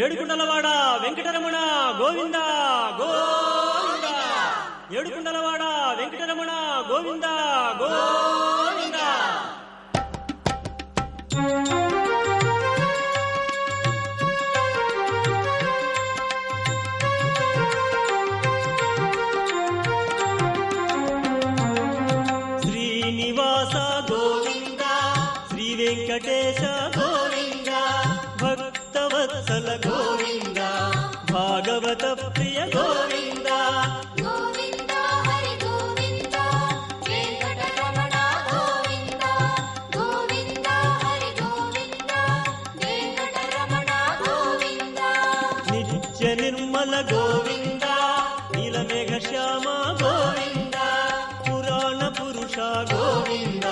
ఏడుకుండలవాడ వెంకటరమణ గోవింద గోవింద. ఏడుకుండలవాడ వెంకటరమణ గోవింద గోవింద. శ్రీనివాస గోవింద, శ్రీ వెంకటేశ గోవింద, భక్తవత్సల గోవింద, భాగవత ప్రియ గోవింద. గోవింద హరి గోవింద, వెంకటరమణ గోవింద. గోవింద హరి గోవింద, వెంకటరమణ గోవింద. నిత్య నిర్మల గోవింద, నీలమేఘ శ్యామ గోవింద, పురాణ పురుష గోవింద,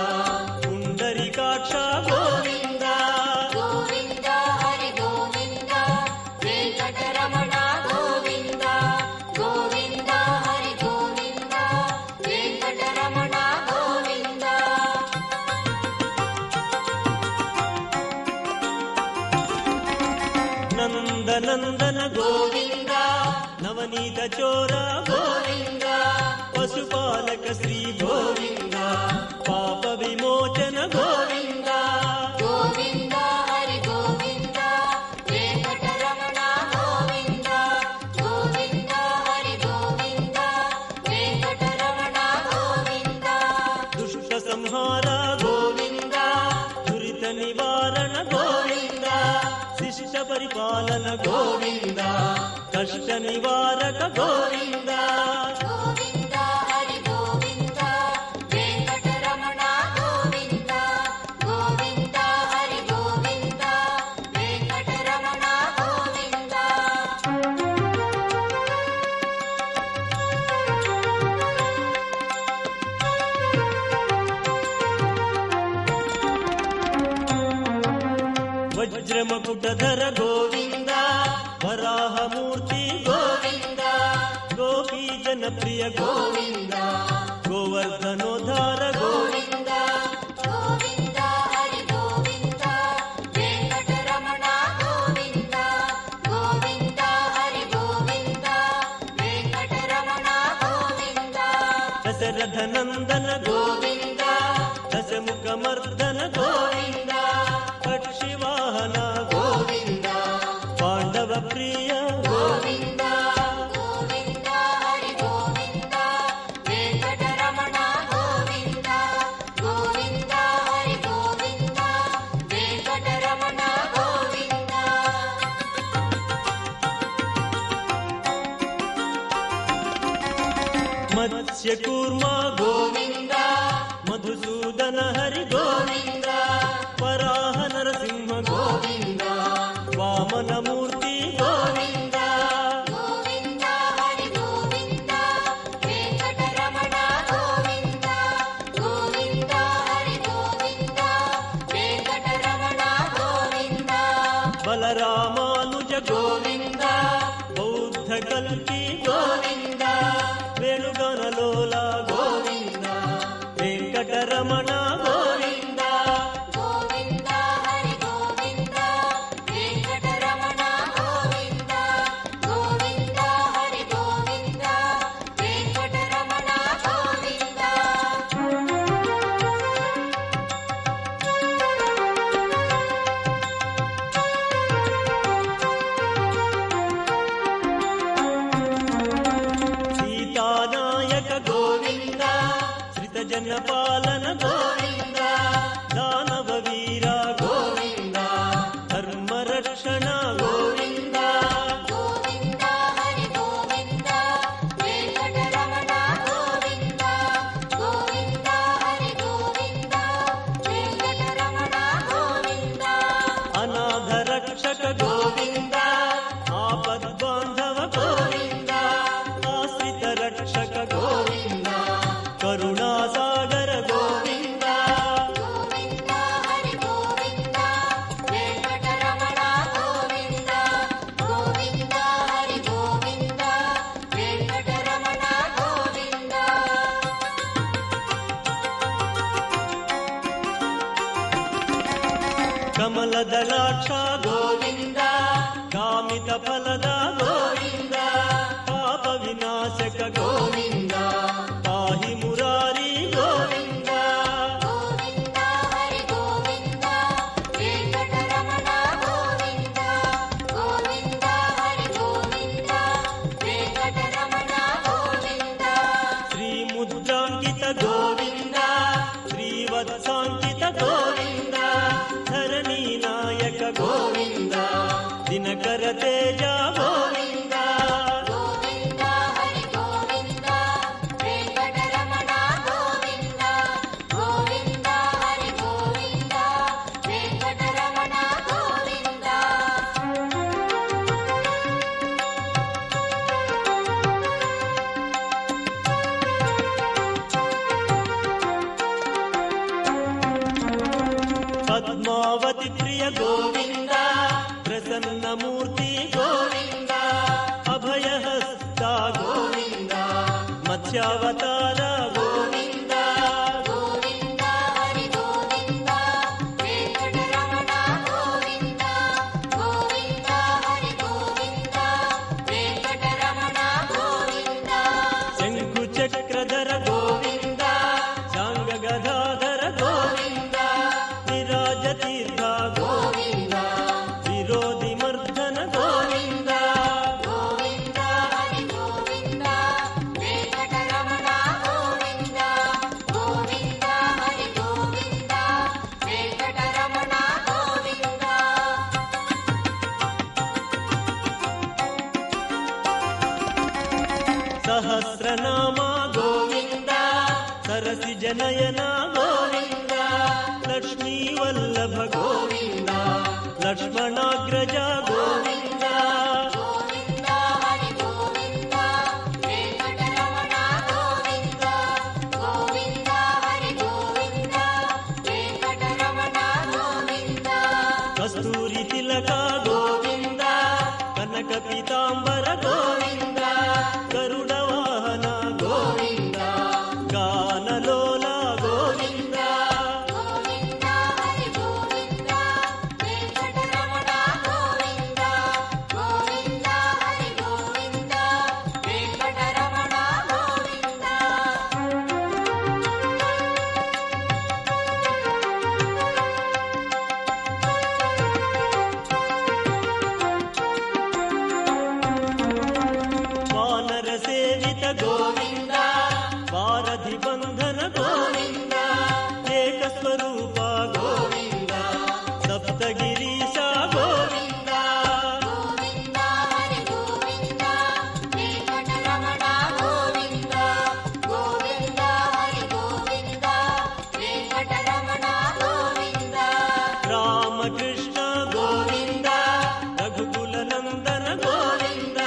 పుండరీకాక్ష గోవింద. గోవింద హరి గోవింద, వెంకటరమణ గోవింద. గోవింద హరి గోవింద, వెంకటరమణ గోవింద. నందనందన గోవింద, నవనీత చోర గోవింద, పశుపాలక శ్రీ గోవింద, పాప విమోచన గోవింద. గోవింద హరి గోవింద, వెంకటరమణ గోవింద. గోవింద హరి గోవింద, వెంకటరమణ గోవింద. దుష్ట సంహార గోవింద, దురిత నివారణ గోవింద, శిష్ట పరిపాలన గోవింద, కష్ట నివారక గోవింద. గోవింద హరి గోవింద, వెంకటరమణ గోవింద. గోవింద హరి గోవింద, వెంకటరమణ గోవింద. వజ్రమకుటధర గోవింద, వరాహమూర్తి గోవింద, గోపీ జనప్రియ గోవింద, గోవర్ధనోద్ధార గోవింద. గోవింద హరి గోవింద, వెంకటరమణ గోవింద. గోవింద హరి గోవింద, వెంకటరమణ గోవింద. దశరథ నందన గోవింద, దశముఖ మర్దన గోవింద, పక్షివాహన గోవింద, పాండవ ప్రియ గోవింద. గోవింద హరి గోవింద, వెంకటరమణ గోవింద. గోవింద హరి గోవింద, వెంకటరమణ గోవింద. మత్స్యకూర్మ గోవింద, మధుసూదన హరి గోవింద, వరాహ నరసింహ గోవింద, వామనమూర్తి గోవింద. గోవింద హరి గోవింద, వెంకటరమణ గోవింద. గోవింద హరి గోవింద, వెంకటరమణ గోవింద. బలరామానుజ గోవింద, బౌద్ధ కల్కి గోవింద, వేణుగణలోల గోవింద, వెంకటరమణ గోవింద. గోవింద హరి గోవింద, వెంకటరమణ గోవింద. గోవింద హరి గోవింద, వెంకటరమణ గోవింద. సీతానాయక గోవింద, శ్రిత జనపాలన గోవింద, దానవ వీర గోవింద, ధర్మరక్షణ గోవింద. గోవింద హరి గోవింద, వెంకటరమణ గోవింద. గోవింద హరి గోవింద, వెంకటరమణ గోవింద. అనాథ రక్షక గోవింద, ఆపద్బాంధవ గోవింద, ఆశ్రిత రక్షక గోవింద, కరుణాసాగర గోవింద. గోవింద హరి గోవింద, వెంకటరమణ గోవింద. గోవింద హరి గోవింద, వెంకటరమణ గోవింద. కమలదలాక్ష గోవింద, కామిత ಕಾಮಿತ ಫಲದ ಗೋವಿಂದ ಪಾಪ ವಿನಾಶಕ ಗೋವಿಂದ ಪಾಹಿ ಮುರಾರಿ ಗೋವಿಂದ ಗೋವಿಂದ ಹರಿ ಗೋವಿಂದ ವೆಂಕಟರಮಣ ಗೋವಿಂದ ಗೋವಿಂದ ಹರಿ ಗೋವಿಂದ ವೆಂಕಟರಮಣ ಗೋವಿಂದ ಶ್ರೀ ಮುದ್ರಾಂಕಿತ ಗೋವಿಂದ ಶ್ರೀವತ್ಸಾಂಕಿತ ಗೋವಿಂದ ಧರಣಿ ನಾಯಕ ಗೋವಿಂದ ದಿನಕರ ತೇಜ ಗೋವಿಂದ ಗೋವಿಂದ ಹರಿ ಗೋವಿಂದ ವೆಂಕಟರಮಣ ಗೋವಿಂದ ಗೋವಿಂದ ಹರಿ ಗೋವಿಂದ ವೆಂಕಟರಮಣ ಗೋವಿಂದ ಪದ್ಮಾವತಿ ಪ್ರಿಯ ಗೋವಿಂದ ಪ್ರಸನ್ನ ಮೂರ್ತಿ ಗೋವಿಂದ ಅಭಯಹಸ್ತ ಗೋವಿಂದ ಮತ್ಸ್ಯಾವತಾರ ಗೋವಿಂದ ಗೋವಿಂದ ಹರಿ ಗೋವಿಂದ ವೆಂಕಟರಮಣ ಗೋವಿಂದ ಗೋವಿಂದ ಹರಿ ಗೋವಿಂದ ವೆಂಕಟರಮಣ ಗೋವಿಂದ ಶಂಕು ಚಕ್ರಧರ ಗೋವಿಂದ ಶಾಂಗ ಗದಾಧರ ಗೋವಿಂದ ವಿರಾಜ ತೀರ್ಥ ಗೋವಿಂದ ವಿರೋಧಿ ಮರ್ದನ ಗೋವಿಂದ ಗೋವಿಂದ ಹರಿ ಗೋವಿಂದ ವೆಂಕಟರಮಣ ಗೋವಿಂದ ಗೋವಿಂದ ಹರಿ ಗೋವಿಂದ ವೆಂಕಟರಮಣ ಗೋವಿಂದ ಸಹಸ್ರನಾಮ ಗೋವಿಂದ ಸರಸಿ ಜನಯನ ಗೋವಿಂದ ಲಕ್ಷ್ಮೀ ವಲ್ಲಭ ಗೋವಿಂದ ಲಕ್ಷ್ಮಣಾಗ್ರಜ ಗೋವಿಂದ ಗೋವಿಂದ ಹರಿ ಗೋವಿಂದ ವೆಂಕಟರಮಣ ಗೋವಿಂದ ಗೋವಿಂದ ಹರಿ ಗೋವಿಂದ ವೆಂಕಟರಮಣ ಗೋವಿಂದ ಕಸ್ತೂರಿ ತಿಲಕ ಗೋವಿಂದ ಕನಕ ಪೀತಾಂಬರ ಗೋವಿಂದ ಗರುಡ ವಾಹನ ಗೋವಿಂದ ಗಾನಲೋಲ ಗೋವಿಂದ ಗೋವಿಂದ ಹರಿ ಗೋವಿಂದ ವೆಂಕಟರಮಣ ಗೋವಿಂದ ಗೋವಿಂದ ಹರಿ ಗೋವಿಂದ ವೆಂಕಟರಮಣ ಗೋವಿಂದ ವಾನರ ಸೇವಿತ ಗೋವಿಂದ ವಾರಧಿ ಬಂಧನ ಗೋವಿಂದ ಏಕಸ್ವರೂಪ ಗೋವಿಂದ ಸಪ್ತಗಿರೀಶ ಗೋವಿಂದ ಗೋವಿಂದ ಹರಿ ಗೋವಿಂದ ವೆಂಕಟರಮಣ ಗೋವಿಂದ ಗೋವಿಂದ ಹರಿ ಗೋವಿಂದ ವೆಂಕಟರಮಣ ಗೋವಿಂದ ರಾಮಕೃಷ್ಣ ಗೋವಿಂದ ರಘುಕುಲ ನಂದನ ಗೋವಿಂದ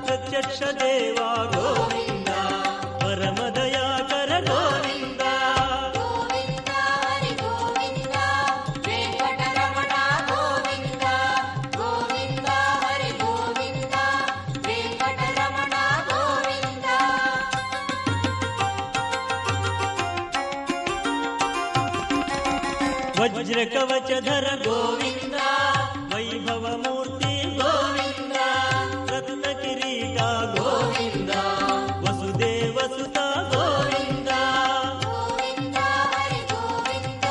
ಪ್ರತ್ಯಕ್ಷ ದೇವ ಗೋವಿಂದ ಪರಮ ದಯಾಕರ ಗೋವಿಂದ ಗೋವಿಂದ ಹರಿ ಗೋವಿಂದ ವೆಂಕಟರಮಣ ಗೋವಿಂದ ಗೋವಿಂದ ಹರಿ ಗೋವಿಂದ ವೆಂಕಟರಮಣ ಗೋವಿಂದ ವಜ್ರ ಕವಚಧರ ಗೋವಿಂದ ವೈಭವ ಮೂರ್ತಿ ಗೋವಿಂದ ರತ್ನ ಕಿರೀಟ ಗೋವಿಂದ ವಸುದೇವ ಸುತ ಗೋವಿಂದ ಗೋವಿಂದ ಹರಿ ಗೋವಿಂದ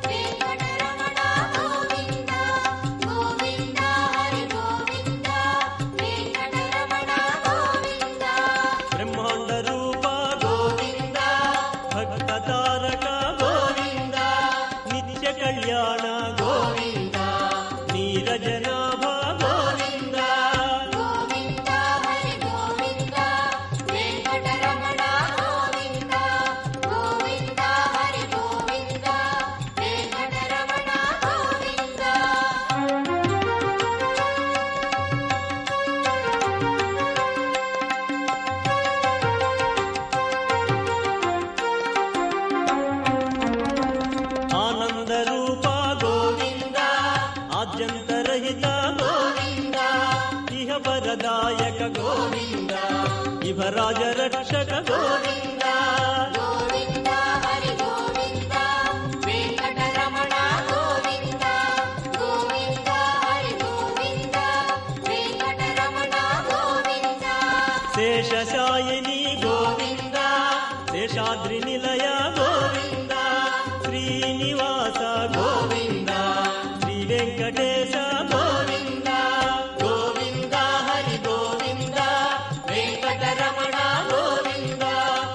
ವೆಂಕಟರಮಣ ಗೋವಿಂದ ಗೋವಿಂದ ಹರಿ ಗೋವಿಂದ ವೆಂಕಟರಮಣ ಗೋವಿಂದ ಬ್ರಹ್ಮಾಂಡ ರೂಪ ಗೋವಿಂದ ಭಕ್ತ ತಾರಕ ಗೋವಿಂದ ನಿತ್ಯ ಕಲ್ಯಾಣ ಗೋವಿಂದ ನೀರಜನಾಭ ಗೋವಿಂದ ಗೋವಿಂದ ಹರಿ ಗೋವಿಂದ ವೆಂಕಟರಮಣ ಗೋವಿಂದ ಗೋವಿಂದ ಹರಿ ಗೋವಿಂದ ವೆಂಕಟರಮಣ ಗೋವಿಂದ ಆನಂದ ರೂಪ ಗೋವಿಂದ ಆದ್ಯಂತರಹಿತ ಗೋವಿಂದ ಇಹ ವರದಾಯಕ ಗೋವಿಂದ ಇಹ ರಾಜ ರಕ್ಷಕ ಗೋವಿಂದ ಗೋವಿಂದ ಹರಿ ಗೋವಿಂದ ವೆಂಕಟರಮಣ ಗೋವಿಂದ ಗೋವಿಂದ ಹರಿ ಗೋವಿಂದ ವೆಂಕಟರಮಣ శేషశాయిని గోవింద శేషాద్రి నిలయ